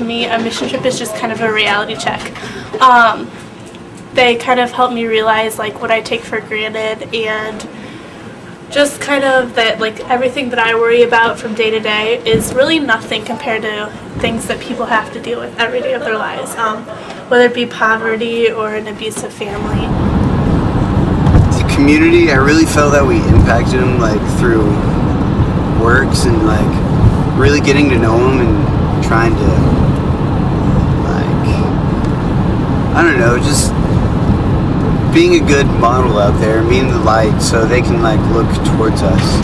to me, a mission trip is just kind of a reality check. They kind of help me realize like what I take for granted, and just kind of that like everything that I worry about from day to day is really nothing compared to things that people have to deal with every day of their lives, whether it be poverty or an abusive family. The community, I really felt that we impacted them like through works and like really getting to know them and trying to like, I don't know, just being a good model out there, being the light so they can like look towards us.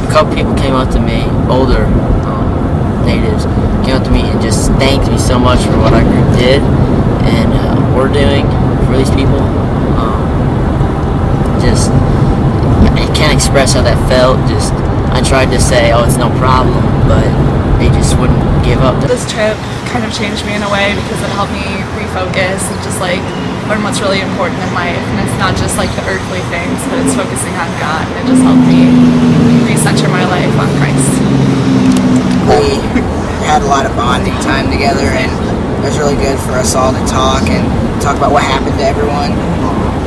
A couple people came up to me, older natives, came up to me and just thanked me so much for what our group did and we're doing for these people. Just, I can't express how that felt. Just, I tried to say, oh, it's no problem, but they just wouldn't give up. This trip kind of changed me in a way because it helped me refocus and just like learn what's really important in life. And it's not just like the earthly things, but it's focusing on God, and it just helped me recenter my life on Christ. We had a lot of bonding time together, and it was really good for us all to talk about what happened to everyone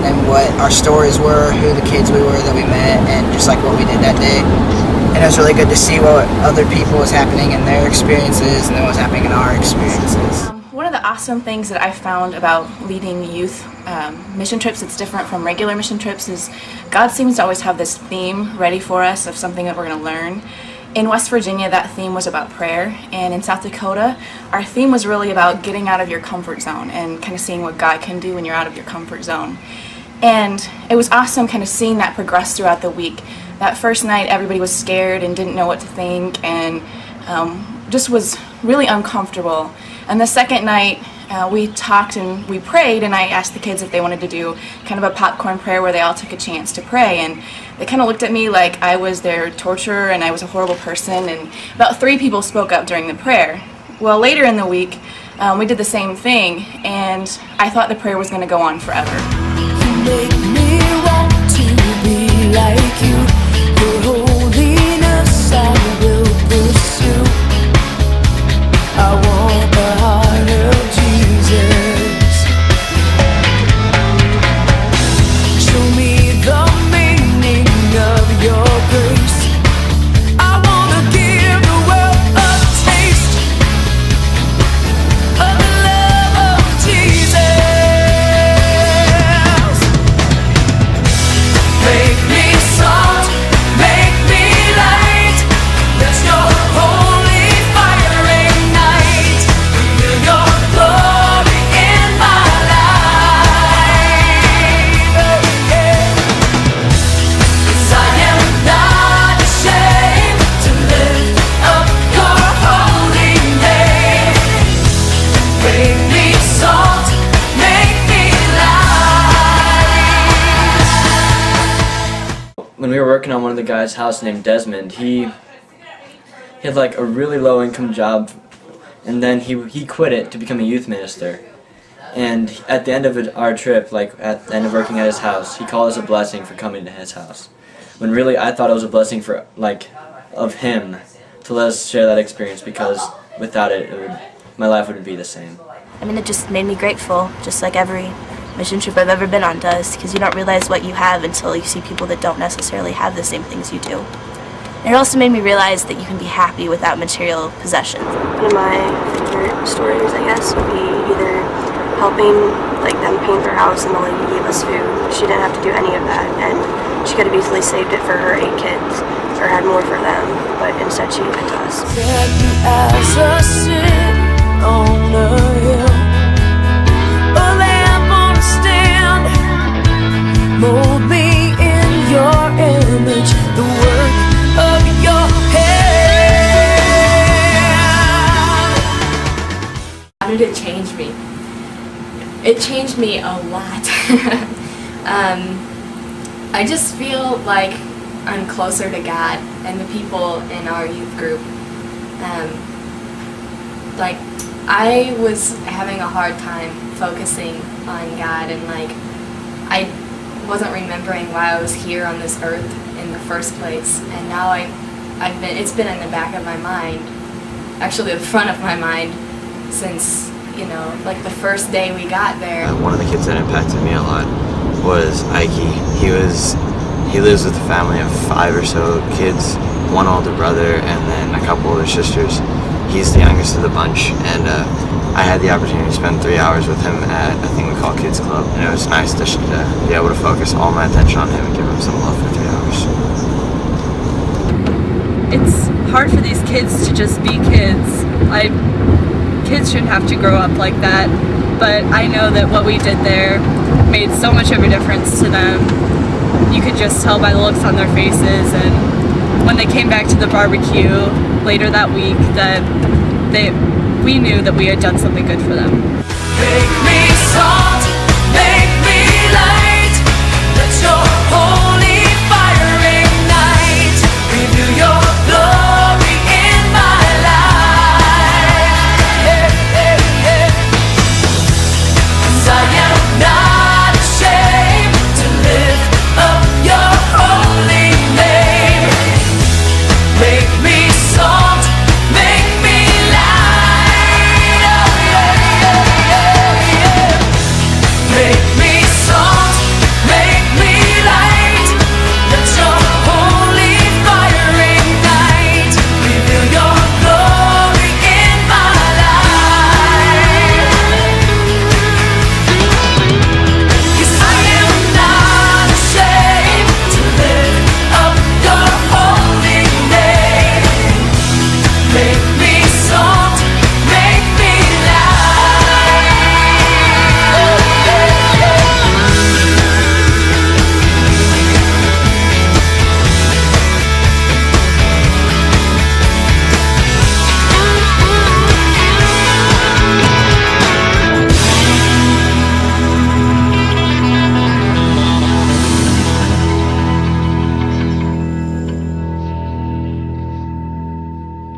and what our stories were, who the kids we were that we met, and just like what we did that day. And it was really good to see what other people was happening in their experiences and then what was happening in our experiences. One of the awesome things that I found about leading youth mission trips that's different from regular mission trips is God seems to always have this theme ready for us of something that we're going to learn. In West Virginia, that theme was about prayer, and in South Dakota, our theme was really about getting out of your comfort zone and kind of seeing what God can do when you're out of your comfort zone. And it was awesome kind of seeing that progress throughout the week. That first night, everybody was scared and didn't know what to think and just was really uncomfortable. And the second night, we talked and we prayed, and I asked the kids if they wanted to do kind of a popcorn prayer where they all took a chance to pray. And they kind of looked at me like I was their torturer and I was a horrible person, and about 3 people spoke up during the prayer. Well, later in the week, we did the same thing, and I thought the prayer was going to go on forever. You make me want to be like you. Your holiness I will pursue. I want the heart of Jesus. Show me the meaning of your grace. I want to give the world a taste of the love of Jesus. Make me salt. when we were working on one of the guys' house named Desmond, he had like a really low income job, and then he quit it to become a youth minister. And at the end of our trip, like at the end of working at his house, he called us a blessing for coming to his house. When really I thought it was a blessing for of him to let us share that experience, because without it, my life wouldn't be the same. I mean, it just made me grateful, just like every mission trip I've ever been on does, because you don't realize what you have until you see people that don't necessarily have the same things you do. And it also made me realize that you can be happy without material possessions. One of my favorite stories, I guess, would be either helping them paint their house, and the lady gave us food. She didn't have to do any of that, and she could have easily saved it for her 8 kids or had more for them, but instead she gave it to us. As a sin on a hill, a lamp on a stand, mold me in your image, the work of your hand. How did it change me? It changed me a lot. I just feel like I'm closer to God and the people in our youth group. I was having a hard time focusing on God, and I wasn't remembering why I was here on this earth in the first place. And now it's been in the back of my mind, actually the front of my mind, since the first day we got there. One of the kids that impacted me a lot was Ike. He lives with a family of 5 or so kids, one older brother and then a couple older sisters. He's the youngest of the bunch, and I had the opportunity to spend 3 hours with him at a thing we call Kids Club, and it was nice to be able to focus all my attention on him and give him some love for 3 hours. It's hard for these kids to just be kids. Kids shouldn't have to grow up like that, but I know that what we did there made so much of a difference to them. You could just tell by the looks on their faces, and when they came back to the barbecue later that week, that we knew that we had done something good for them. Make me salt, make me light, let your holy fire ignite, reveal your glory in my life. Hey, hey, hey. 'Cause I am not ashamed to lift up your holy name. Make me salt, make me light. Oh, yeah, yeah, yeah, yeah. Make me salt, make me light. Let your holy fire ignite. Reveal your glory in my life. 'Cause I am not ashamed to lift up your holy name. Make me salt, make me light. Oh, yeah, yeah.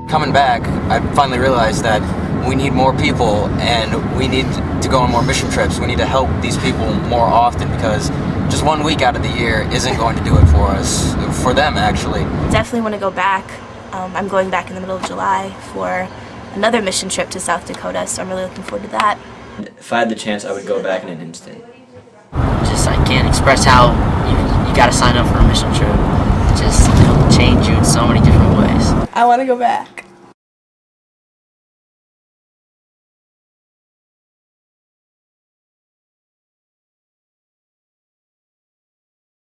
Coming back, I finally realized that we need more people, and we need to go on more mission trips. We need to help these people more often, because just 1 week out of the year isn't going to do it for us, for them actually. Definitely want to go back. I'm going back in the middle of July for another mission trip to South Dakota, so I'm really looking forward to that. If I had the chance, I would go back in an instant. I can't express how you got to sign up for a mission trip. It'll change you in so many different ways. I want to go back.